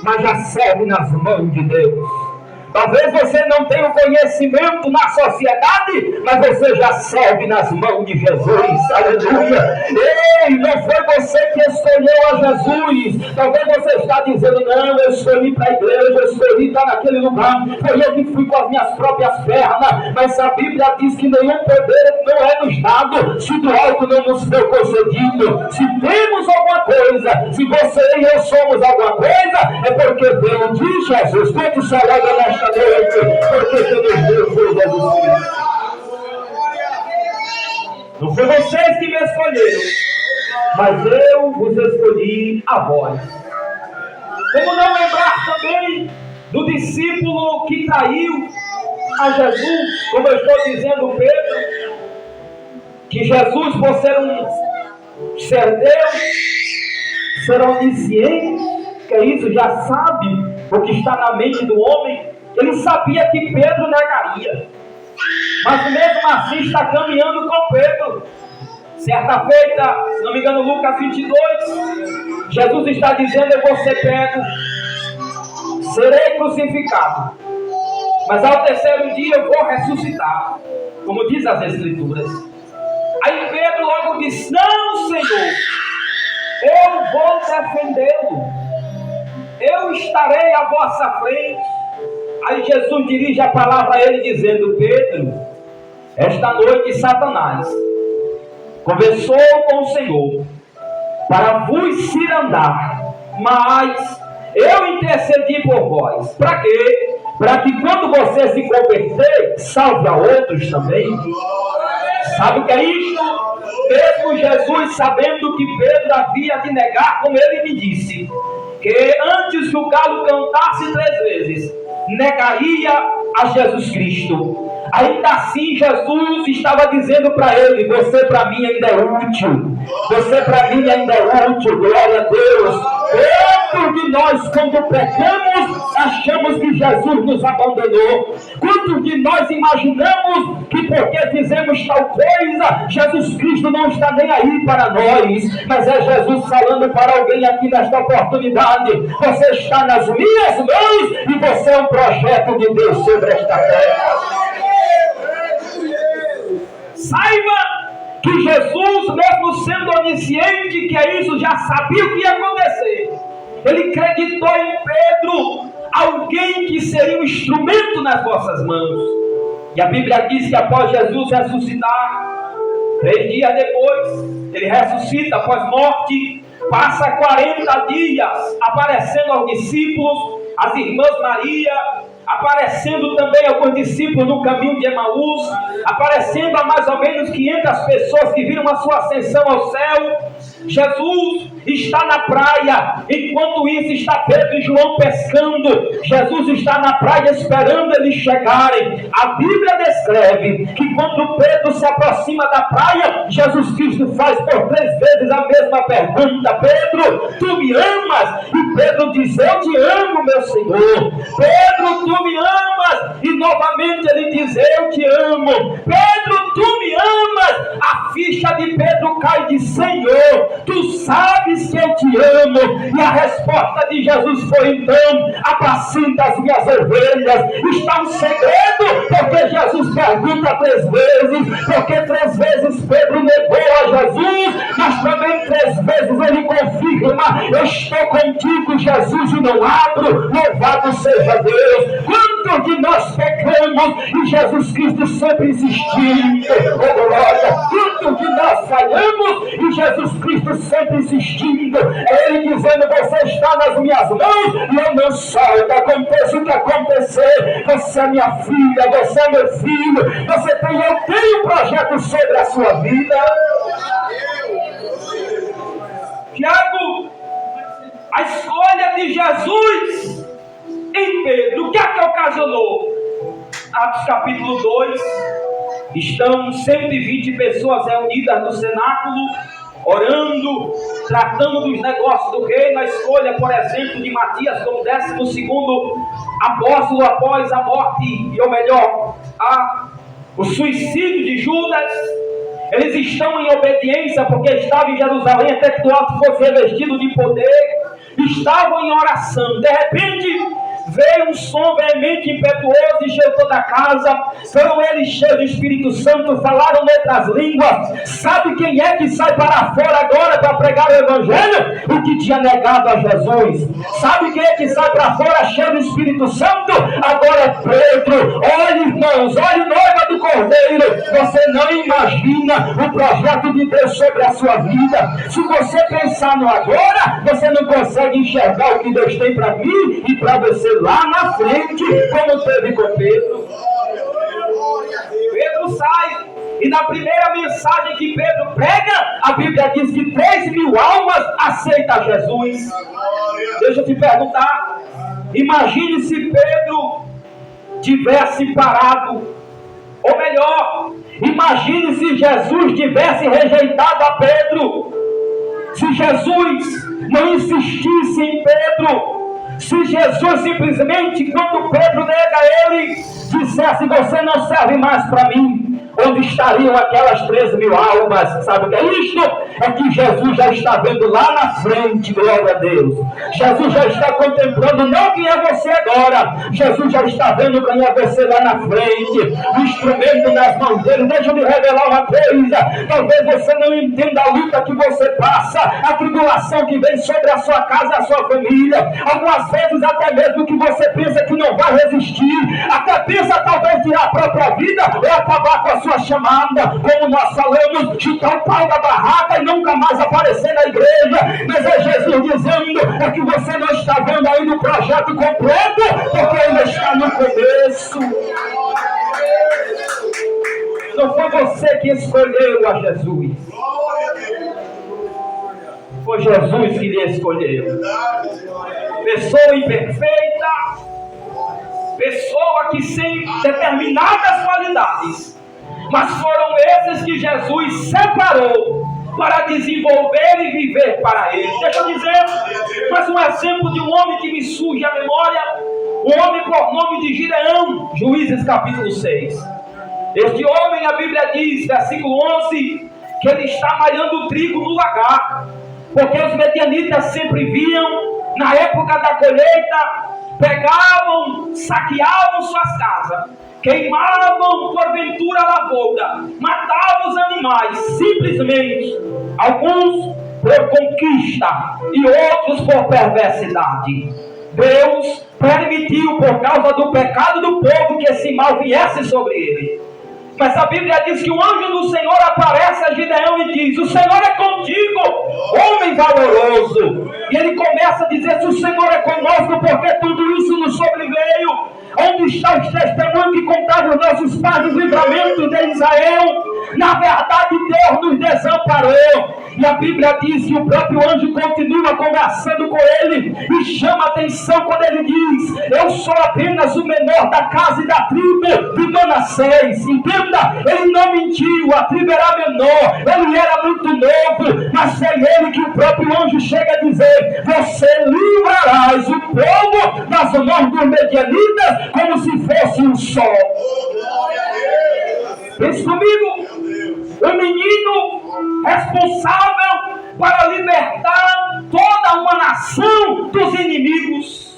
mas já serve nas mãos de Deus. Talvez você não tenha o conhecimento na sociedade, mas você já serve nas mãos de Jesus. Aleluia! Ei, não foi você que escolheu a Jesus. Talvez você está dizendo, não, eu escolhi para a igreja, eu escolhi estar naquele lugar. Foi eu que fui com as minhas próprias pernas. Mas a Bíblia diz que nenhum poder não é nos dado, se do alto não nos foi concedido. Se temos alguma coisa, se você e eu somos alguma coisa, é porque veio de Jesus. Quanto salário nesta noite, porque Deus deu foi Jesus Cristo. Não foi vocês que me escolheram, mas eu vos escolhi a vós. Como não lembrar também do discípulo que traiu a Jesus, como eu estou dizendo, Pedro, que Jesus, por ser Deus, ser onisciente, que é isso, já sabe o que está na mente do homem. Ele sabia que Pedro negaria, mas mesmo assim está caminhando com Pedro. Certa feita, se não me engano, Lucas 22, Jesus está dizendo, eu vou ser pego, serei crucificado, mas ao terceiro dia eu vou ressuscitar, como diz as Escrituras. Aí Pedro logo disse, não, Senhor, eu vou defendê-lo, eu estarei à vossa frente. Aí Jesus dirige a palavra a ele dizendo, Pedro, esta noite Satanás conversou com o Senhor para vos cirandar, mas eu intercedi por vós. Para quê? Para que quando você se converter, salve a outros também. Sabe o que é isto? Mesmo Jesus sabendo que Pedro havia de negar, como ele me disse, que antes que o galo cantasse 3 vezes, negaria a Jesus Cristo. Ainda assim Jesus estava dizendo para ele, você para mim ainda é útil, você para mim ainda é útil, glória a Deus. Quantos de nós quando pecamos achamos que Jesus nos abandonou? Quantos de nós imaginamos que porque fizemos tal coisa Jesus Cristo não está nem aí para nós? Mas é Jesus falando para alguém aqui nesta oportunidade, você está nas minhas mãos e você é um projeto de Deus sobre esta terra. Saiba que Jesus, mesmo sendo onisciente, que é isso, já sabia o que ia acontecer. Ele acreditou em Pedro, alguém que seria um instrumento nas vossas mãos. E a Bíblia diz que após Jesus ressuscitar, 3 dias depois, ele ressuscita após morte, passa 40 dias aparecendo aos discípulos, as irmãs Maria, aparecendo também alguns discípulos no caminho de Emaús, aparecendo a mais ou menos 500 pessoas que viram a sua ascensão ao céu. Jesus está na praia, enquanto isso está Pedro e João pescando. Jesus está na praia esperando eles chegarem. A Bíblia descreve que quando Pedro se aproxima da praia, Jesus Cristo faz por 3 vezes a mesma pergunta, Pedro, tu me amas? E Pedro diz, eu te amo, meu Senhor. Pedro, tu me amas? E novamente ele diz, eu te amo. Pedro, tu me amas? A ficha de Pedro cai de Senhor, tu sabes que eu te amo. E a resposta de Jesus foi então, apacenta as minhas ovelhas. Está um segredo, porque Jesus pergunta 3 vezes, porque 3 vezes Pedro negou a Jesus, mas também 3 vezes ele confirma, eu estou contigo, Jesus, e não abro. Louvado seja Deus. Quantos de nós pecamos e Jesus Cristo sempre insistiu? Oh glória! Quantos de nós falhamos e Jesus Cristo sempre insistindo? É Ele dizendo, você está nas minhas mãos e eu não solto. Aconteça o que acontecer, você é minha filha, você é meu filho, eu tenho um projeto sobre a sua vida. Tiago, a escolha de Jesus em Pedro, o que é que ocasionou? Atos capítulo 2, estão 120 pessoas reunidas no cenáculo, orando, tratando dos negócios do reino. A escolha, por exemplo, de Matias como 12º apóstolo após a morte, ou melhor, o suicídio de Judas. Eles estão em obediência porque estava em Jerusalém até que o alto fosse revestido de poder. estavam em oração. De repente, veio um som veemente, impetuoso, e encheu toda a casa. Foram eles cheios do Espírito Santo, falaram outras línguas. Sabe quem é que sai para fora agora para pregar o Evangelho? O que tinha negado a Jesus. Sabe quem é que sai para fora cheio do Espírito Santo? Agora é Pedro. Olha, irmãos, olha, noiva do Cordeiro. Você não imagina o projeto de Deus sobre a sua vida. Se você pensar no agora, você não consegue enxergar o que Deus tem para mim e para você lá na frente, como teve com Pedro. Pedro sai, e na primeira mensagem que Pedro prega, a Bíblia diz que 3.000 almas aceitam Jesus. Deixa eu te perguntar, imagine se Pedro tivesse parado, ou melhor, imagine se Jesus tivesse rejeitado a Pedro, se Jesus não insistisse em Pedro, se Jesus simplesmente, quando Pedro nega ele, dissesse: você não serve mais para mim, onde estariam aquelas 3.000 almas? Sabe o que é isto? É que Jesus já está vendo lá na frente, glória a Deus. Jesus já está contemplando não quem é você agora, Jesus já está vendo quem é você lá na frente, o instrumento nas mãos dele. Deixa eu lhe revelar uma coisa: talvez você não entenda a luta que você passa, a tribulação que vem sobre a sua casa e a sua família. Algumas vezes até mesmo que você pensa que não vai resistir, até pensa talvez tirar a própria vida ou acabar com a sua chamada, como nós falamos, chutar o pau da barraca e nunca mais aparecer na igreja. Mas é Jesus dizendo: é que você não está vendo ainda o projeto completo, porque ainda está no começo. Não foi você que escolheu a Jesus, foi Jesus que lhe escolheu. Pessoa imperfeita, pessoa que sem determinadas qualidades, mas foram esses que Jesus separou para desenvolver e viver para ele. Deixa eu dizer mais um exemplo de um homem que me surge à memória, um homem por nome de Gideão, Juízes capítulo 6. Este homem, a Bíblia diz, versículo 11, que ele está malhando trigo no lagar, porque os medianitas sempre vinham na época da colheita, pegavam, saqueavam suas casas, queimavam porventura a lavoura, matavam os animais, simplesmente, alguns por conquista e outros por perversidade. Deus permitiu, por causa do pecado do povo, que esse mal viesse sobre ele. Mas a Bíblia diz que o anjo do Senhor aparece a Gideão e diz: o Senhor é contigo, homem valoroso. E ele começa a dizer: se o Senhor é conosco, porque tudo isso nos sobreveio? Onde está os testemunhos que contaram os nossos pais os livramentos de Israel? Na verdade, Deus nos desamparou. E a Bíblia diz que o próprio anjo continua conversando com ele e chama a atenção quando ele diz: eu sou apenas o menor da casa e da tribo de Manassés. Entenda, ele não mentiu, a tribo era menor, ele era muito novo, mas foi ele que o próprio anjo chega a dizer: você livrarás o povo das mãos dos medianitas como se fosse um sol. Pense comigo, o menino responsável para libertar toda uma nação dos inimigos.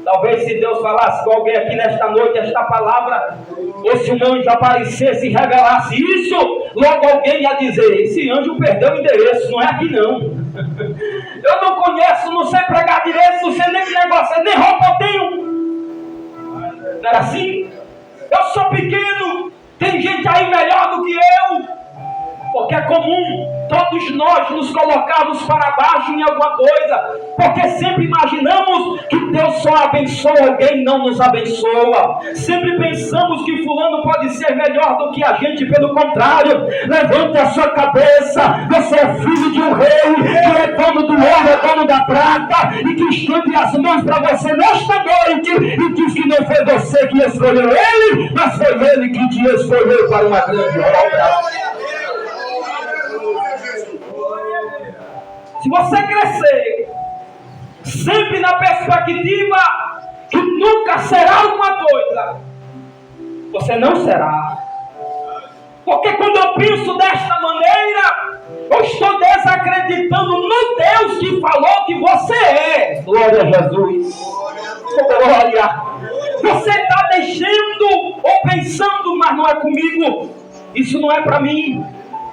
Talvez se Deus falasse com alguém aqui nesta noite esta palavra, ou se um anjo aparecesse e revelasse isso, logo alguém ia dizer: esse anjo perdeu o endereço, não é aqui não. Eu não conheço, não sei pregar direito, não sei nem que negócio, nem roupa eu tenho. Não era assim? Eu sou pequeno, tem gente aí melhor do que eu. Porque é comum todos nós nos colocarmos para baixo em alguma coisa, porque sempre imaginamos que Deus só abençoa alguém, não nos abençoa. Sempre pensamos que fulano pode ser melhor do que a gente. Pelo contrário, levante a sua cabeça. Você é filho de um rei, que é dono do ouro, é dono da prata, e que estende as mãos para você nesta noite e diz que não foi você que escolheu ele, mas foi ele que te escolheu para uma grande obra. Se você crescer sempre na perspectiva que nunca será alguma coisa, você não será. Porque quando eu penso desta maneira, eu estou desacreditando no Deus que falou que você é. Glória a Jesus. Glória. Você está deixando ou pensando, mas não é comigo. Isso não é para mim.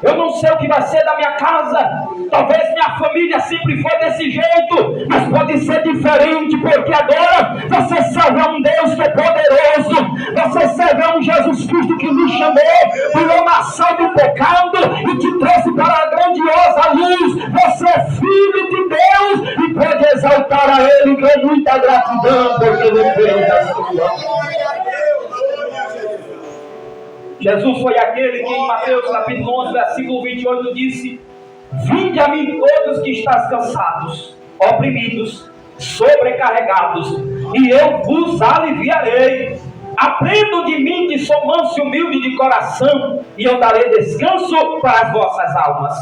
Eu não sei o que vai ser da minha casa. Talvez minha família sempre foi desse jeito, mas pode ser diferente, porque agora você serve a um Deus que é poderoso. Você serve a um Jesus Cristo que me chamou do lamaçal do pecado e te trouxe para a grandiosa luz. Você é filho de Deus e pode exaltar a Ele com muita gratidão, porque Ele fez a sua. Jesus foi aquele que em Mateus capítulo 11, versículo 28 disse: vinde a mim todos que estáis cansados, oprimidos, sobrecarregados, e eu vos aliviarei. Aprendam de mim que sou manso e humilde de coração, e eu darei descanso para as vossas almas.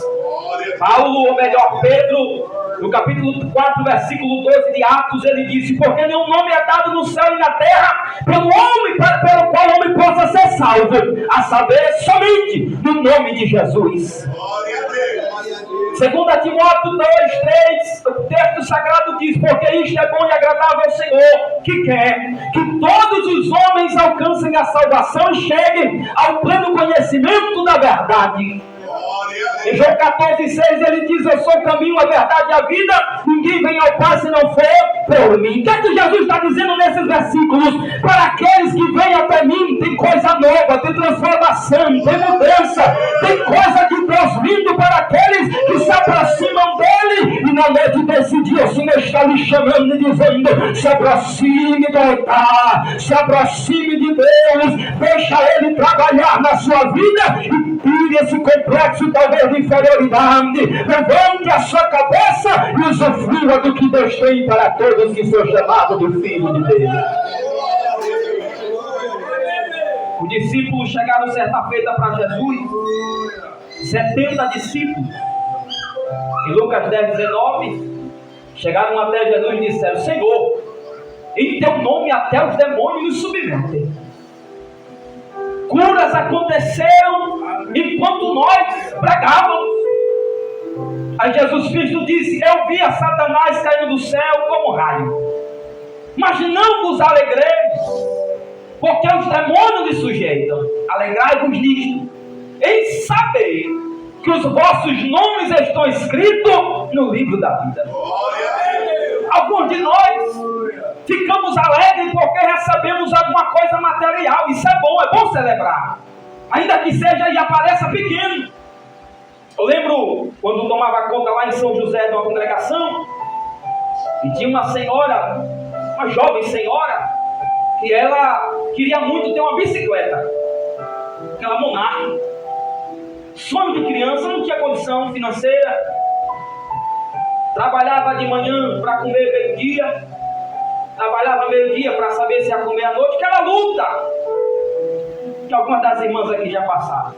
Paulo, ou melhor Pedro, no capítulo 4, versículo 12 de Atos, ele disse: porque nenhum nome é dado no céu e na terra pelo qual o homem possa ser salvo, a saber, somente no nome de Jesus. Segundo Timóteo 2:3, o texto sagrado diz: porque isto é bom e agradável ao Senhor, que quer que todos os homens alcancem a salvação e cheguem ao pleno conhecimento da verdade. Em João 14:6 ele diz: eu sou o caminho, a verdade e a vida, ninguém vem ao Pai se não for por mim. O que é que Jesus está dizendo nesses versículos? Para aqueles que vêm até mim, tem coisa nova, tem transformação, tem mudança, tem coisa de Deus vindo para aqueles que se aproximam dele. E na noite desse dia o Senhor está lhe chamando e dizendo: se aproxime do altar, se aproxime de Deus, deixa Ele trabalhar na sua vida e tire esse complexo talvez de inferioridade. Levante a sua cabeça e usufrua do que Deus tem para todos que são chamados de filho de Deus. Os discípulos chegaram certa feita para Jesus, 70 discípulos. Em Lucas 10:19, chegaram até Jesus e disseram: Senhor, em teu nome até os demônios nos submetem. Curas aconteceram enquanto nós pregávamos. Aí Jesus Cristo disse: eu vi a Satanás caindo do céu como raio, mas não vos alegreis, porque os demônios lhe sujeitam. Alegrai-vos nisto, em saber que os vossos nomes estão escritos no livro da vida. Alguns de nós ficamos alegres porque recebemos alguma coisa material. Isso é bom celebrar, ainda que seja e apareça pequeno. Eu lembro quando tomava conta lá em São José de uma congregação, e tinha uma senhora, uma jovem senhora, que ela queria muito ter uma bicicleta, aquela Monarch. Sonho de criança, não tinha condição financeira, trabalhava de manhã para comer meio-dia, trabalhava meio-dia para saber se ia comer à noite, que era luta, que algumas das irmãs aqui já passaram.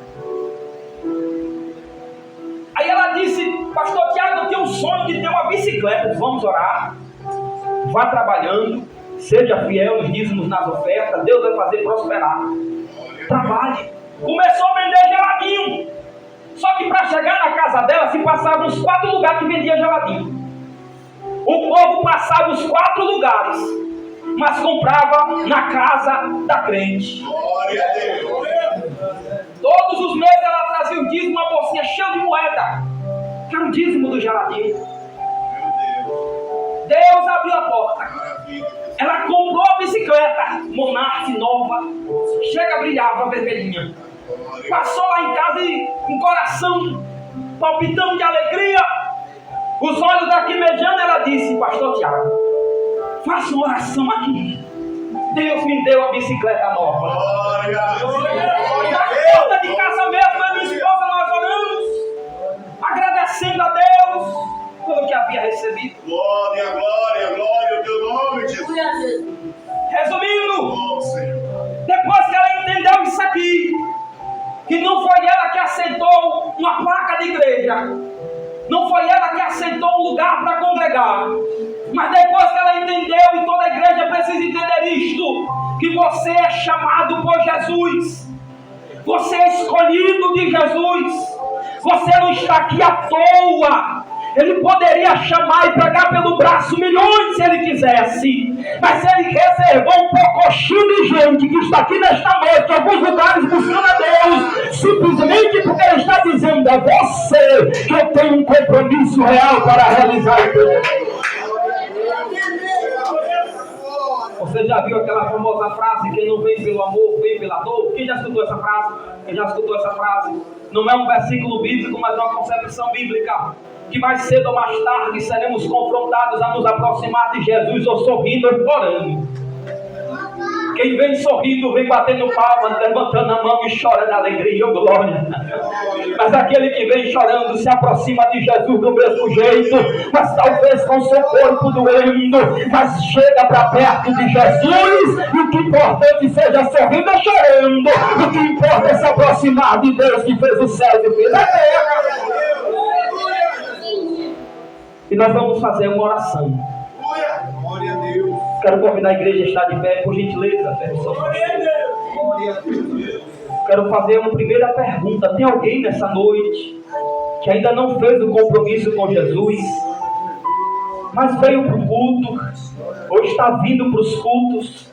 Aí ela disse: pastor Tiago, eu tenho um sonho de ter uma bicicleta. Vamos orar, vá trabalhando, seja fiel nos dízimos, nas ofertas, Deus vai fazer prosperar. Trabalhe. Começou a vender geladinho. Só que para chegar na casa dela se passava uns 4 lugares que vendia geladinho. O povo passava os 4 lugares, mas comprava na casa da crente. Glória a Deus. Todos os meses ela trazia o dízimo, uma bolsinha cheia de moeda, que era o dízimo do geladinho. Deus abriu a porta. Ela comprou a bicicleta Monarch nova, chega, brilhava vermelhinha. Passou lá em casa e com o coração palpitando de alegria, os olhos laquimejando, ela disse: pastor Tiago, faça uma oração aqui. Deus me deu a bicicleta nova. Na porta de casa mesmo, a minha esposa, nós oramos, agradecendo a Deus pelo que havia recebido. Glória, glória, glória ao teu nome, Jesus. Resumindo, depois que ela entendeu isso aqui, que não foi ela que aceitou uma placa de igreja, não foi ela que aceitou um lugar para congregar, mas depois que ela entendeu, e toda a igreja precisa entender isto, que você é chamado por Jesus, Você é escolhido de Jesus. Você não está aqui à toa. Ele poderia chamar e pegar pelo braço milhões se ele quisesse. Mas ele reservou um pouquinho de gente que está aqui nesta noite, em alguns lugares buscando a Deus, simplesmente porque ele está dizendo: é você que eu tenho um compromisso real para realizar. Você já viu aquela famosa frase: quem não vem pelo amor, vem pela dor? Quem já escutou essa frase? Não é um versículo bíblico, mas é uma concepção bíblica. Que mais cedo ou mais tarde seremos confrontados a nos aproximar de Jesus, ou sorrindo ou chorando. Quem vem sorrindo, vem batendo palmas, levantando a mão e chora de alegria, glória. Mas aquele que vem chorando se aproxima de Jesus do mesmo jeito, mas talvez com seu corpo doendo, mas chega para perto de Jesus, e o que importa é que seja sorrindo ou chorando. O que importa é se aproximar de Deus que fez o céu e fez a terra. E nós vamos fazer uma oração. Glória a Deus. Quero convidar a igreja a estar de pé, por gentileza. Quero fazer uma primeira pergunta. Tem alguém nessa noite que ainda não fez o compromisso com Jesus, mas veio para o culto, ou está vindo para os cultos,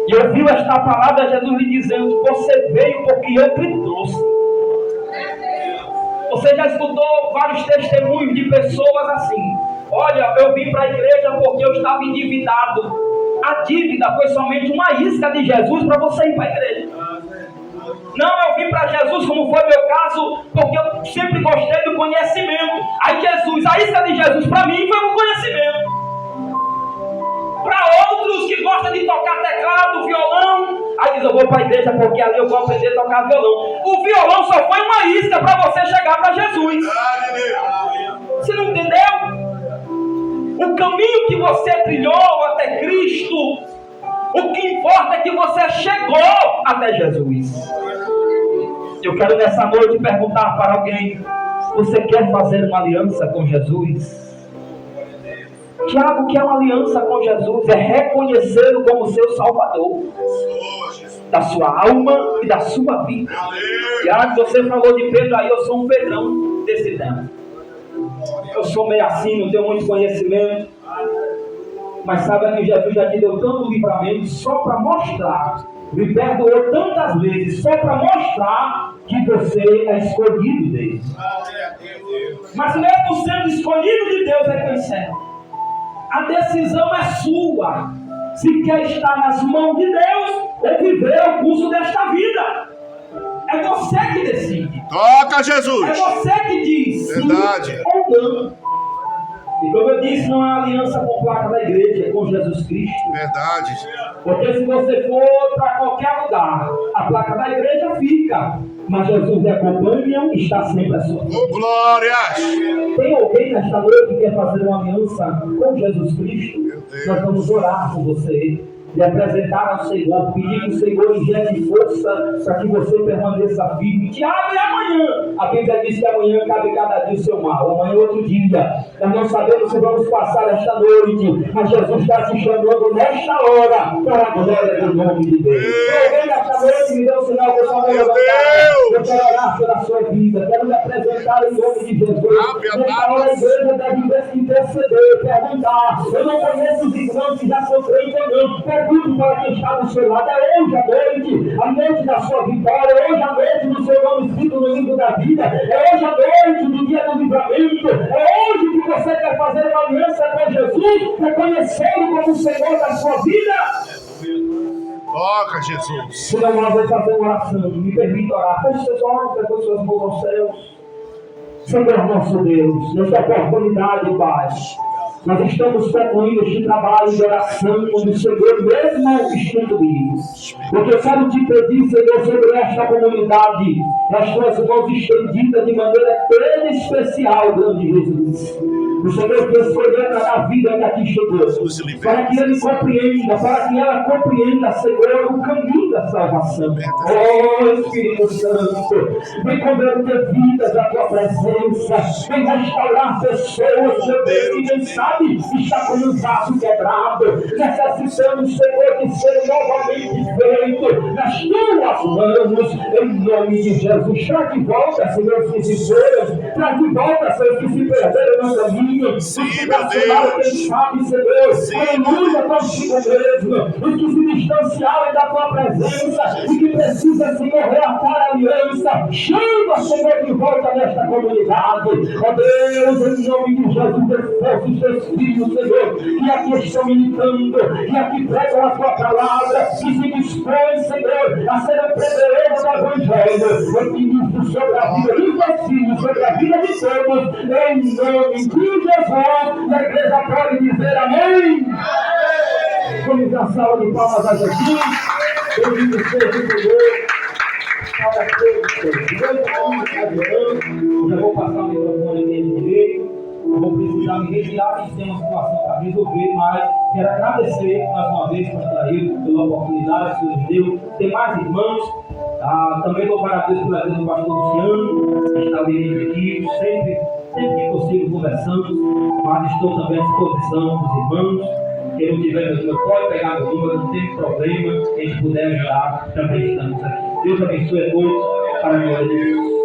e ouviu esta palavra de Jesus lhe dizendo: você veio porque eu te trouxe. Você já escutou vários testemunhos de pessoas assim: olha, eu vim para a igreja porque eu estava endividado. A dívida foi somente uma isca de Jesus para você ir para a igreja. Não, eu vim para Jesus, como foi meu caso, porque eu sempre gostei do conhecimento. Aí Jesus, a isca de Jesus para mim foi o conhecimento. Para outros que gostam de tocar teclado, violão, aí diz: eu vou para a igreja porque ali eu vou aprender a tocar violão. O violão só foi uma isca para você chegar para Jesus. Você não entendeu? O caminho que você trilhou até Cristo, o que importa é que você chegou até Jesus. Eu quero nessa noite perguntar para alguém: você quer fazer uma aliança com Jesus? Tiago, que é uma aliança com Jesus é reconhecê-lo como seu Salvador da sua alma e da sua vida. Tiago, você falou de Pedro, aí eu sou um Pedrão desse tempo. Eu sou meio assim, não tenho muito conhecimento, mas sabe que Jesus já te deu tanto livramento só para mostrar, me perdoou tantas vezes só para mostrar que você é escolhido de Deus. Mas mesmo sendo escolhido de Deus, reconhecendo, a decisão é sua. Se quer estar nas mãos de Deus ou viver o curso desta vida. É você que decide. Toca, Jesus. É você que diz Verdade. Sim ou não. E como eu disse, não há aliança com placa da igreja, é com Jesus Cristo. Verdade. Porque se você for para qualquer lugar, a placa da igreja fica, mas Jesus lhe acompanha e está sempre à sua frente. Oh, glórias. Tem alguém nesta noite que quer fazer uma aliança com Jesus Cristo? Nós vamos orar por você, lhe apresentar ao Senhor, pedir que o Senhor injete força para que você permaneça firme. Tiago, e amanhã? A Bíblia diz que amanhã cabe cada dia o seu mal, amanhã é outro dia. Nós não sabemos se vamos passar esta noite, mas Jesus está te chamando nesta hora para a glória do nome de Deus. Alguém nesta noite me deu um sinal que eu só vou levantar. Eu quero orar pela sua vida, quero me apresentar em nome de Jesus. Nesta hora a igreja deve interceder, perguntar: eu não conheço os irmãos que já sofreram ou não. Pergunte para quem está do seu lado: é hoje a noite da sua vitória, é hoje a noite do seu nome escrito no livro da vida, é hoje a noite do dia do livramento, é hoje que você quer fazer uma aliança com Jesus, reconhecendo como o Senhor da sua vida. Toca, Jesus. Se não, nós vamos fazer uma oração. Me permita orar. Feche seus olhos, depois suas mãos aos céus. Senhor nosso Deus, nesta oportunidade, Pai, nós estamos concluindo este trabalho de oração como o Senhor mesmo instituiu. Porque eu quero te pedir, Senhor, sobre esta comunidade, as tuas mãos estendidas de maneira tão especial, grande Jesus. O Senhor que escolheu cada vida que aqui chegou, para que ele compreenda, para que ela compreenda, Senhor, o caminho da salvação. Oh, Espírito Santo, vem converter vidas à tua presença, vem restaurar pessoas, meu Deus, que nem sabem comunidade está com o braço quebrado. Necessitamos, Senhor, de ser novamente feito nas tuas mãos, em nome de Jesus. Traz de volta, Senhor, os que se foram, traz de volta, Senhor, os que se perderam no caminho, os que vacilaram, quem sabe, Senhor, aleluia, contigo mesmo, os que se distanciaram da tua presença e que precisam, Senhor, reatar a aliança. Chama, Senhor, de volta nesta comunidade. Ó Deus, em nome de Jesus, esforça os teus filhos, Senhor, que aqui estão militando, que aqui pregam a tua palavra, que se dispõem, Senhor, a ser empreendedores do Evangelho. Eu te digo sobre a vida dos teus filhos, sobre a vida de todos, em nome de Jesus. E a igreja pode dizer amém. Vamos dar salva de palmas a Jesus. Bendito seja o Senhor. Para todos, já vou passar o microfone dele direito. Vou precisar me retirar, que tem uma situação para resolver, mas quero agradecer mais uma vez, pastor Hilton, pela oportunidade que o Senhor nos deu. Tem mais irmãos, também vou para Deus pela vida do pastor Luciano, que está ali aqui, sempre que possível conversamos, mas estou também à disposição dos irmãos. Quem não tiver meu número, pode pegar meu número, não tem problema. Quem puder ajudar, também estamos aqui. Deus abençoe a todos, para a glória de Deus.